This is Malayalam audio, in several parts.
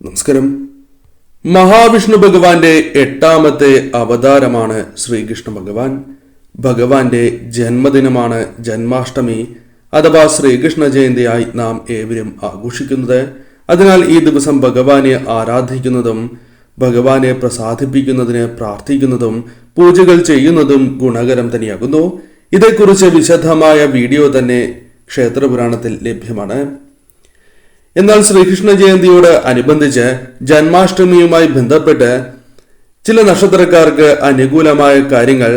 നമസ്കാരം. മഹാവിഷ്ണു ഭഗവാന്റെ 8ാമത്തെ അവതാരമാണ് ശ്രീകൃഷ്ണ ഭഗവാൻ. ഭഗവാന്റെ ജന്മദിനമാണ് ജന്മാഷ്ടമി അഥവാ ശ്രീകൃഷ്ണ ജയന്തിയായി നാം ഏവരും ആഘോഷിക്കുന്നത്. അതിനാൽ ഈ ദിവസം ഭഗവാനെ ആരാധിക്കുന്നതും ഭഗവാനെ പ്രസാദിപ്പിക്കുന്നതിന് പ്രാർത്ഥിക്കുന്നതും പൂജകൾ ചെയ്യുന്നതും ഗുണകരം തന്നെയാകുന്നു. ഇതേക്കുറിച്ച് വിശദമായ വീഡിയോ തന്നെ ക്ഷേത്രപുരാണത്തിൽ ലഭ്യമാണ്. എന്നാൽ ശ്രീകൃഷ്ണ ജയന്തിയോട് അനുബന്ധിച്ച് ജന്മാഷ്ടമിയുമായി ബന്ധപ്പെട്ട് ചില നക്ഷത്രക്കാർക്ക് അനുകൂലമായ കാര്യങ്ങൾ,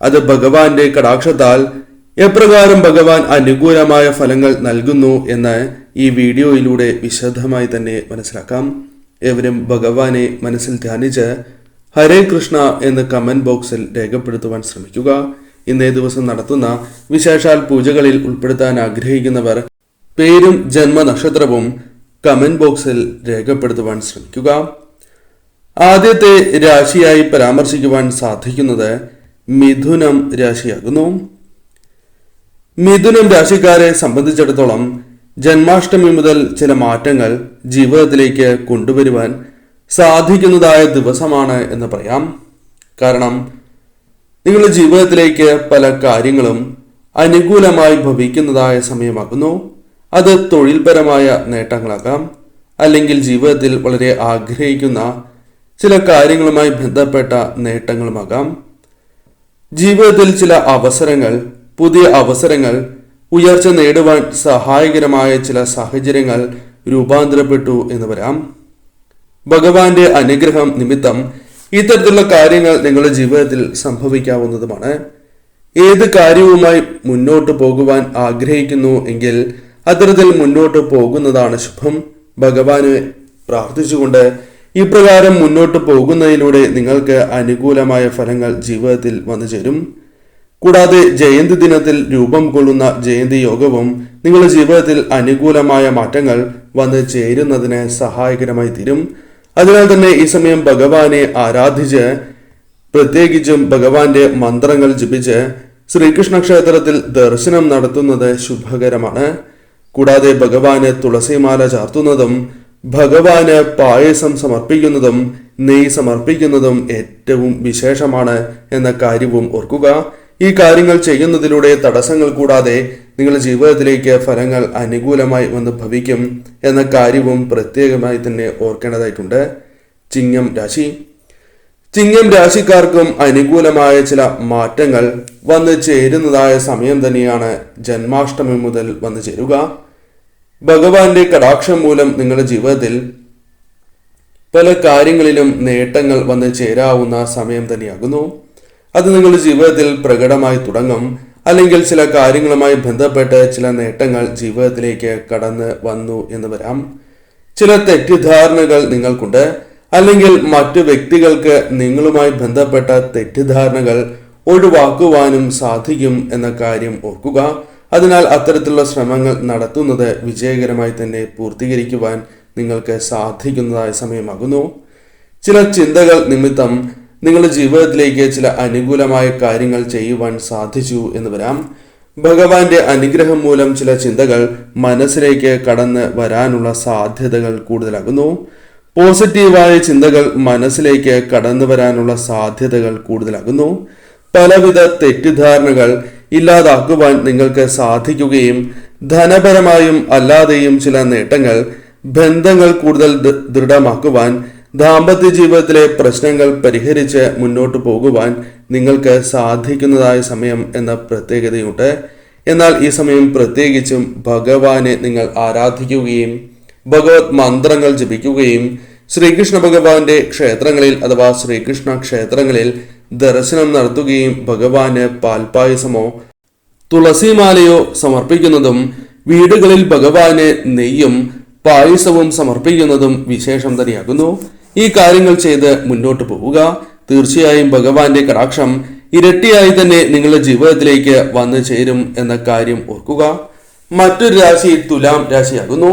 അത് ഭഗവാന്റെ കടാക്ഷത്താൽ എപ്രകാരം ഭഗവാൻ അനുകൂലമായ ഫലങ്ങൾ നൽകുന്നു എന്ന് ഈ വീഡിയോയിലൂടെ വിശദമായി തന്നെ മനസ്സിലാക്കാം. ഏവരും ഭഗവാനെ മനസ്സിൽ ധ്യാനിച്ച് ഹരേ കൃഷ്ണ എന്ന് കമന്റ് ബോക്സിൽ രേഖപ്പെടുത്തുവാൻ ശ്രമിക്കുക. ഇന്നേ ദിവസം നടത്തുന്ന വിശേഷാൽ പൂജകളിൽ ഉൾപ്പെടുത്താൻ ആഗ്രഹിക്കുന്നവർ പേരും ജന്മനക്ഷത്രവും കമന്റ് ബോക്സിൽ രേഖപ്പെടുത്തുവാൻ ശ്രമിക്കുക. ആദ്യത്തെ രാശിയായി പരാമർശിക്കുവാൻ സാധിക്കുന്നത് മിഥുനം രാശിയാകുന്നു. മിഥുനം രാശിക്കാരെ സംബന്ധിച്ചിടത്തോളം ജന്മാഷ്ടമി മുതൽ ചില മാറ്റങ്ങൾ ജീവിതത്തിലേക്ക് കൊണ്ടുവരുവാൻ സാധിക്കുന്നതായ ദിവസമാണ് എന്ന് പറയാം. കാരണം നിങ്ങളുടെ ജീവിതത്തിലേക്ക് പല കാര്യങ്ങളും അനുകൂലമായി ഭവിക്കുന്നതായ സമയമാകുന്നു. അത് തൊഴിൽപരമായ നേട്ടങ്ങളാകാം, അല്ലെങ്കിൽ ജീവിതത്തിൽ വളരെ ആഗ്രഹിക്കുന്ന ചില കാര്യങ്ങളുമായി ബന്ധപ്പെട്ട നേട്ടങ്ങളുമാകാം. ജീവിതത്തിൽ ചില അവസരങ്ങൾ, പുതിയ അവസരങ്ങൾ, ഉയർച്ച നേടുവാൻ സഹായകരമായ ചില സാഹചര്യങ്ങൾ രൂപാന്തരപ്പെട്ടു എന്ന് വരാം. ഭഗവാന്റെ അനുഗ്രഹം നിമിത്തം ഇത്തരത്തിലുള്ള കാര്യങ്ങൾ നിങ്ങളുടെ ജീവിതത്തിൽ സംഭവിക്കാവുന്നതുമാണ്. ഏത് കാര്യവുമായി മുന്നോട്ട് പോകുവാൻ ആഗ്രഹിക്കുന്നു എങ്കിൽ അത്തരത്തിൽ മുന്നോട്ട് പോകുന്നതാണ് ശുഭം. ഭഗവാനെ പ്രാർത്ഥിച്ചുകൊണ്ട് ഇപ്രകാരം മുന്നോട്ട് പോകുന്നതിലൂടെ നിങ്ങൾക്ക് അനുകൂലമായ ഫലങ്ങൾ ജീവിതത്തിൽ വന്നു ചേരും. കൂടാതെ ജയന്തി ദിനത്തിൽ രൂപം കൊള്ളുന്ന ജയന്തി യോഗവും നിങ്ങളുടെ ജീവിതത്തിൽ അനുകൂലമായ മാറ്റങ്ങൾ വന്ന് ചേരുന്നതിന് സഹായകരമായി തീരും. അതിനാൽ തന്നെ ഈ സമയം ഭഗവാനെ ആരാധിച്ച്, പ്രത്യേകിച്ചും ഭഗവാന്റെ മന്ത്രങ്ങൾ ജപിച്ച് ശ്രീകൃഷ്ണ ക്ഷേത്രത്തിൽ ദർശനം നടത്തുന്നത് ശുഭകരമാണ്. കൂടാതെ ഭഗവാന് തുളസിമാല ചാർത്തുന്നതും ഭഗവാന് പായസം സമർപ്പിക്കുന്നതും നെയ്യ് സമർപ്പിക്കുന്നതും ഏറ്റവും വിശേഷമാണ് എന്ന കാര്യവും ഓർക്കുക. ഈ കാര്യങ്ങൾ ചെയ്യുന്നതിലൂടെ തടസ്സങ്ങൾ കൂടാതെ നിങ്ങളുടെ ജീവിതത്തിലേക്ക് ഫലങ്ങൾ അനുകൂലമായി വന്ന് ഭവിക്കും എന്ന കാര്യവും പ്രത്യേകമായി തന്നെ ഓർക്കേണ്ടതായിട്ടുണ്ട്. ചിങ്ങം രാശി. ചിങ്ങം രാശിക്കാർക്കും അനുകൂലമായ ചില മാറ്റങ്ങൾ വന്നു ചേരുന്നതായ സമയം തന്നെയാണ് ജന്മാഷ്ടമി മുതൽ വന്നു ചേരുക. ഭഗവാന്റെ കടാക്ഷം മൂലം നിങ്ങളുടെ ജീവിതത്തിൽ പല കാര്യങ്ങളിലും നേട്ടങ്ങൾ വന്നു ചേരാവുന്ന സമയം തന്നെയാകുന്നു. അത് നിങ്ങളുടെ ജീവിതത്തിൽ പ്രകടമായി തുടങ്ങും, അല്ലെങ്കിൽ ചില കാര്യങ്ങളുമായി ബന്ധപ്പെട്ട് ചില നേട്ടങ്ങൾ ജീവിതത്തിലേക്ക് കടന്ന് വന്നു എന്ന് വരാം. ചില തെറ്റിദ്ധാരണകൾ നിങ്ങൾക്കുണ്ട്, അല്ലെങ്കിൽ മറ്റു വ്യക്തികൾക്ക് നിങ്ങളുമായി ബന്ധപ്പെട്ട തെറ്റിദ്ധാരണകൾ ഒഴിവാക്കുവാനും സാധിക്കും എന്ന കാര്യം ഓർക്കുക. അതിനാൽ അത്തരത്തിലുള്ള ശ്രമങ്ങൾ നടത്തുന്നത് വിജയകരമായി തന്നെ പൂർത്തീകരിക്കുവാൻ നിങ്ങൾക്ക് സാധിക്കുന്നതായ സമയമാകുന്നു. ചില ചിന്തകൾ നിമിത്തം നിങ്ങളുടെ ജീവിതത്തിലേക്ക് ചില അനുകൂലമായ കാര്യങ്ങൾ ചെയ്യുവാൻ സാധിച്ചു എന്ന് വരാം. ഭഗവാന്റെ അനുഗ്രഹം മൂലം ചില ചിന്തകൾ മനസ്സിലേക്ക് കടന്ന് വരാനുള്ള സാധ്യതകൾ കൂടുതലാകുന്നു. പോസിറ്റീവായ ചിന്തകൾ മനസ്സിലേക്ക് കടന്നു വരാനുള്ള സാധ്യതകൾ കൂടുതലാകുന്നു. പലവിധ തെറ്റിദ്ധാരണകൾ ഇല്ലാതാക്കുവാൻ നിങ്ങൾക്ക് സാധിക്കുകയും ധനപരമായും അല്ലാതെയും ചില നേട്ടങ്ങൾ, ബന്ധങ്ങൾ കൂടുതൽ ദൃഢമാക്കുവാൻ, ദാമ്പത്യ ജീവിതത്തിലെ പ്രശ്നങ്ങൾ പരിഹരിച്ച് മുന്നോട്ട് പോകുവാൻ നിങ്ങൾക്ക് സാധിക്കുന്നതായ സമയം എന്ന പ്രത്യേകതയുണ്ട്. എന്നാൽ ഈ സമയം പ്രത്യേകിച്ചും ഭഗവാനെ നിങ്ങൾ ആരാധിക്കുകയും ഭഗവത് മന്ത്രങ്ങൾ ജപിക്കുകയും ശ്രീകൃഷ്ണ ഭഗവാന്റെ ക്ഷേത്രങ്ങളിൽ അഥവാ ശ്രീകൃഷ്ണ ക്ഷേത്രങ്ങളിൽ ദർശനം നടത്തുകയും ഭഗവാന് പാൽപായസമോ തുളസിമാലയോ സമർപ്പിക്കുന്നതും വീടുകളിൽ ഭഗവാന് നെയ്യും പായസവും സമർപ്പിക്കുന്നതും വിശേഷം തന്നെയാകുന്നു. ഈ കാര്യങ്ങൾ ചെയ്ത് മുന്നോട്ട് പോവുക. തീർച്ചയായും ഭഗവാന്റെ കടാക്ഷം ഇരട്ടിയായി തന്നെ നിങ്ങളുടെ ജീവിതത്തിലേക്ക് വന്നു ചേരും എന്ന കാര്യം ഓർക്കുക. മറ്റൊരു രാശി തുലാം രാശിയാകുന്നു.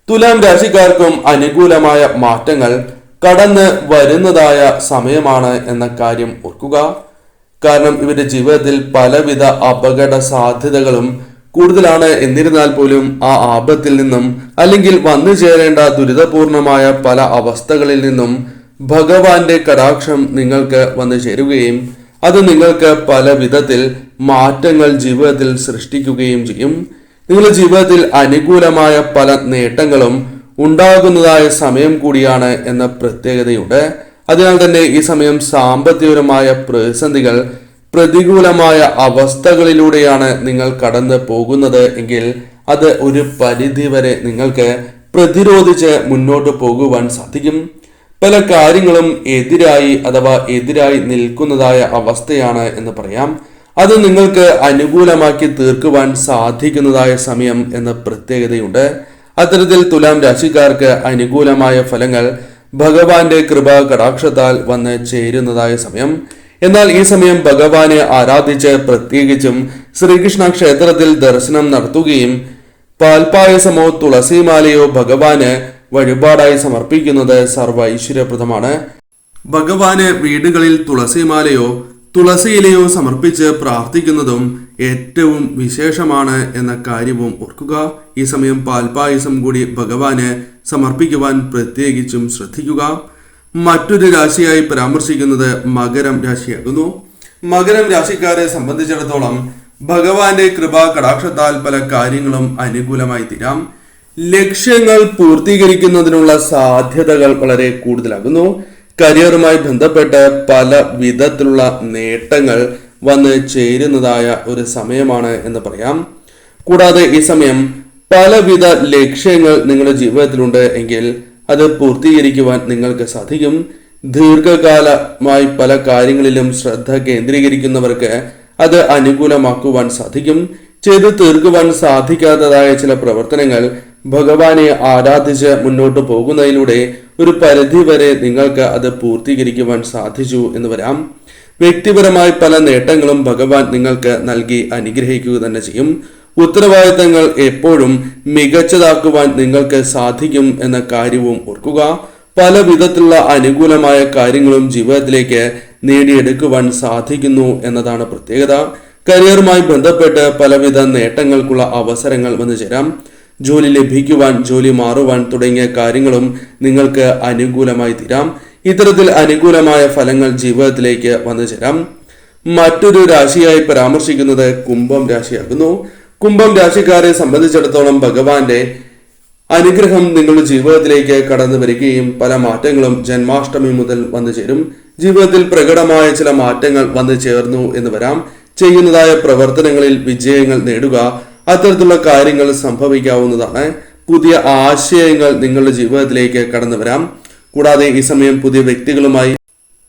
തുലാം രാശിക്കാർക്കും അനുകൂലമായ മാറ്റങ്ങൾ കടന്ന് വരുന്നതായ സമയമാണ് എന്ന കാര്യം ഓർക്കുക. കാരണം ഇവരുടെ ജീവിതത്തിൽ പലവിധ അപകട സാധ്യതകളും കൂടുതലാണ്. എന്നിരുന്നാൽ പോലും ആ ആപത്തിൽ നിന്നും അല്ലെങ്കിൽ വന്നു ചേരേണ്ട ദുരിതപൂർണമായ പല അവസ്ഥകളിൽ നിന്നും ഭഗവാന്റെ കടാക്ഷം നിങ്ങൾക്ക് വന്നു ചേരുകയും അത് നിങ്ങൾക്ക് പല വിധത്തിൽ മാറ്റങ്ങൾ ജീവിതത്തിൽ സൃഷ്ടിക്കുകയും ചെയ്യും. നിങ്ങളുടെ ജീവിതത്തിൽ അനുകൂലമായ പല നേട്ടങ്ങളും ഉണ്ടാകുന്നതായ സമയം കൂടിയാണ് എന്ന പ്രത്യേകതയുണ്ട്. അതിനാൽ തന്നെ ഈ സമയം സാമ്പത്തികപരമായ പ്രതിസന്ധികൾ, പ്രതികൂലമായ അവസ്ഥകളിലൂടെയാണ് നിങ്ങൾ കടന്നു പോകുന്നത് എങ്കിൽ അത് ഒരു പരിധിവരെ നിങ്ങൾക്ക് പ്രതിരോധിച്ച് മുന്നോട്ട് പോകുവാൻ സാധിക്കും. പല കാര്യങ്ങളും എതിരായി നിൽക്കുന്നതായ അവസ്ഥയാണ് എന്ന് പറയാം. അത് നിങ്ങൾക്ക് അനുകൂലമാക്കി തീർക്കുവാൻ സാധിക്കുന്നതായ സമയം എന്ന പ്രത്യേകതയുണ്ട്. അത്തരത്തിൽ തുലാം രാശിക്കാർക്ക് അനുകൂലമായ ഫലങ്ങൾ ഭഗവാന്റെ കൃപാ കടാക്ഷത്താൽ വന്ന് ചേരുന്നതായ സമയം. എന്നാൽ ഈ സമയം ഭഗവാനെ ആരാധിച്ച് പ്രത്യേകിച്ചും ശ്രീകൃഷ്ണ ക്ഷേത്രത്തിൽ ദർശനം നടത്തുകയും പാൽപായസമോ തുളസിമാലയോ ഭഗവാന് വഴിപാടായി സമർപ്പിക്കുന്നത് സർവ്വ ഐശ്വര്യപ്രദമാണ്. ഭഗവാന് വീടുകളിൽ തുളസിമാലയോ തുളസിയിലയോ സമർപ്പിച്ച് പ്രാർത്ഥിക്കുന്നതും ഏറ്റവും വിശേഷമാണ് എന്ന കാര്യവും ഓർക്കുക. ഈ സമയം പാൽപായസം കൂടി ഭഗവാന് സമർപ്പിക്കുവാൻ പ്രത്യേകിച്ചും ശ്രദ്ധിക്കുക. മറ്റൊരു രാശിയായി പരാമർശിക്കുന്നത് മകരം രാശിയാകുന്നു. മകരം രാശിക്കാരെ സംബന്ധിച്ചിടത്തോളം ഭഗവാന്റെ കൃപാ കടാക്ഷത്താൽ പല കാര്യങ്ങളും അനുകൂലമായി തീരാം. ലക്ഷ്യങ്ങൾ പൂർത്തീകരിക്കുന്നതിനുള്ള സാധ്യതകൾ വളരെ കൂടുതലാകുന്നു. കരിയറുമായി ബന്ധപ്പെട്ട് പല വിധത്തിലുള്ള നേട്ടങ്ങൾ വന്ന് ചേരുന്നതായ ഒരു സമയമാണ് എന്ന് പറയാം. കൂടാതെ ഈ സമയം പലവിധ ലക്ഷ്യങ്ങൾ നിങ്ങളുടെ ജീവിതത്തിലുണ്ട് എങ്കിൽ അത് പൂർത്തീകരിക്കുവാൻ നിങ്ങൾക്ക് സാധിക്കും. ദീർഘകാലമായി പല കാര്യങ്ങളിലും ശ്രദ്ധ കേന്ദ്രീകരിക്കുന്നവർക്ക് അത് അനുകൂലമാക്കുവാൻ സാധിക്കും. ചെയ്തു തീർക്കുവാൻ സാധിക്കാത്തതായ ചില പ്രവർത്തനങ്ങൾ ഭഗവാനെ ആരാധിച്ച് മുന്നോട്ട് പോകുന്നതിലൂടെ ഒരു പരിധി വരെ നിങ്ങൾക്ക് അത് പൂർത്തീകരിക്കുവാൻ സാധിച്ചു എന്ന് വരാം. വ്യക്തിപരമായി പല നേട്ടങ്ങളും ഭഗവാൻ നിങ്ങൾക്ക് നൽകി അനുഗ്രഹിക്കുക തന്നെ ചെയ്യും. ഉത്തരവാദിത്തങ്ങൾ എപ്പോഴും മികച്ചതാക്കുവാൻ നിങ്ങൾക്ക് സാധിക്കും എന്ന കാര്യവും ഓർക്കുക. പല വിധത്തിലുള്ള അനുകൂലമായ കാര്യങ്ങളും ജീവിതത്തിലേക്ക് നേടിയെടുക്കുവാൻ സാധിക്കുന്നു എന്നതാണ് പ്രത്യേകത. കരിയറുമായി ബന്ധപ്പെട്ട് പലവിധ നേട്ടങ്ങൾക്കുള്ള അവസരങ്ങൾ വന്നു ചേരാം. ജോലി ലഭിക്കുവാൻ, ജോലി മാറുവാൻ തുടങ്ങിയ കാര്യങ്ങളും നിങ്ങൾക്ക് അനുകൂലമായി തീരാം. ഇത്തരത്തിൽ അനുകൂലമായ ഫലങ്ങൾ ജീവിതത്തിലേക്ക് വന്നു ചേരാം. മറ്റൊരു രാശിയായി പരാമർശിക്കുന്നത് കുംഭം രാശിയാകുന്നു. കുംഭം രാശിക്കാരെ സംബന്ധിച്ചിടത്തോളം ഭഗവാന്റെ അനുഗ്രഹം നിങ്ങളുടെ ജീവിതത്തിലേക്ക് കടന്നു വരികയും പല മാറ്റങ്ങളും ജന്മാഷ്ടമി മുതൽ വന്നു ചേരും. ജീവിതത്തിൽ പ്രകടമായ ചില മാറ്റങ്ങൾ വന്നു ചേർന്നു എന്ന് വരാം. ചെയ്യുന്നതായ പ്രവർത്തനങ്ങളിൽ വിജയങ്ങൾ നേടുക, അത്തരത്തിലുള്ള കാര്യങ്ങൾ സംഭവിക്കാവുന്നതാണ്. പുതിയ ആശയങ്ങൾ നിങ്ങളുടെ ജീവിതത്തിലേക്ക് കടന്നു വരാം. കൂടാതെ ഈ സമയം പുതിയ വ്യക്തികളുമായി,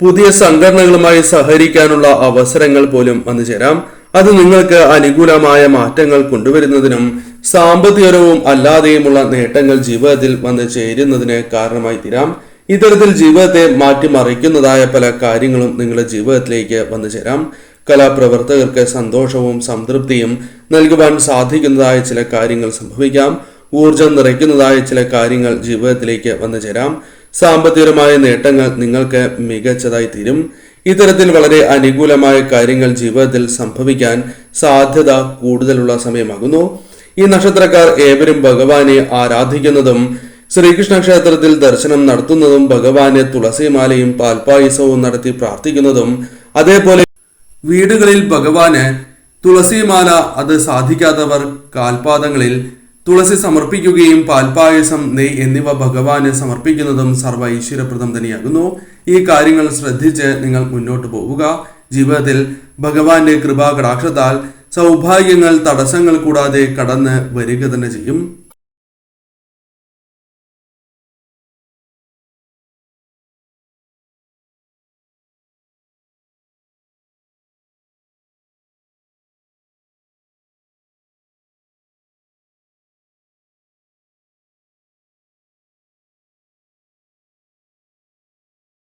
പുതിയ സംഘടനകളുമായി സഹകരിക്കാനുള്ള അവസരങ്ങൾ പോലും വന്നു ചേരാം. അത് നിങ്ങൾക്ക് അനുകൂലമായ മാറ്റങ്ങൾ കൊണ്ടുവരുന്നതിനും സാമ്പത്തികപരവും അല്ലാതെയുമുള്ള നേട്ടങ്ങൾ ജീവിതത്തിൽ വന്നു ചേരുന്നതിന് കാരണമായി തീരാം. ഇത്തരത്തിൽ ജീവിതത്തെ മാറ്റിമറിക്കുന്നതായ പല കാര്യങ്ങളും നിങ്ങളുടെ ജീവിതത്തിലേക്ക് വന്നു ചേരാം. കലാപ്രവർത്തകർക്ക് സന്തോഷവും സംതൃപ്തിയും നൽകുവാൻ സാധിക്കുന്നതായ ചില കാര്യങ്ങൾ സംഭവിക്കാം. ഊർജം നിറയ്ക്കുന്നതായ ചില കാര്യങ്ങൾ ജീവിതത്തിലേക്ക് വന്നു ചേരാം. സാമ്പത്തികപരമായ നേട്ടങ്ങൾ നിങ്ങൾക്ക് മികച്ചതായി തീരും. ഇത്തരത്തിൽ വളരെ അനുകൂലമായ കാര്യങ്ങൾ ജീവിതത്തിൽ സംഭവിക്കാൻ സാധ്യത കൂടുതലുള്ള സമയമാകുന്നു. ഈ നക്ഷത്രക്കാർ ഏവരും ഭഗവാനെ ആരാധിക്കുന്നതും ശ്രീകൃഷ്ണ ക്ഷേത്രത്തിൽ ദർശനം നടത്തുന്നതും ഭഗവാനെ തുളസിമാലയും പാൽപായസവും നടത്തി പ്രാർത്ഥിക്കുന്നതും, അതേപോലെ വീടുകളിൽ ഭഗവാന് തുളസിമാല, അത് സാധിക്കാത്തവർ കാൽപാദങ്ങളിൽ തുളസി സമർപ്പിക്കുകയും പാൽപായസം, നെയ് എന്നിവ ഭഗവാന് സമർപ്പിക്കുന്നതും സർവ്വ ഐശ്വര്യപ്രദം തന്നെയാകുന്നു. ഈ കാര്യങ്ങൾ ശ്രദ്ധിച്ച് നിങ്ങൾ മുന്നോട്ട് പോവുക. ജീവിതത്തിൽ ഭഗവാന്റെ കൃപാ കടാക്ഷത്താൽ സൗഭാഗ്യങ്ങൾ തടസ്സങ്ങൾ കൂടാതെ കടന്ന് വരിക തന്നെ ചെയ്യും.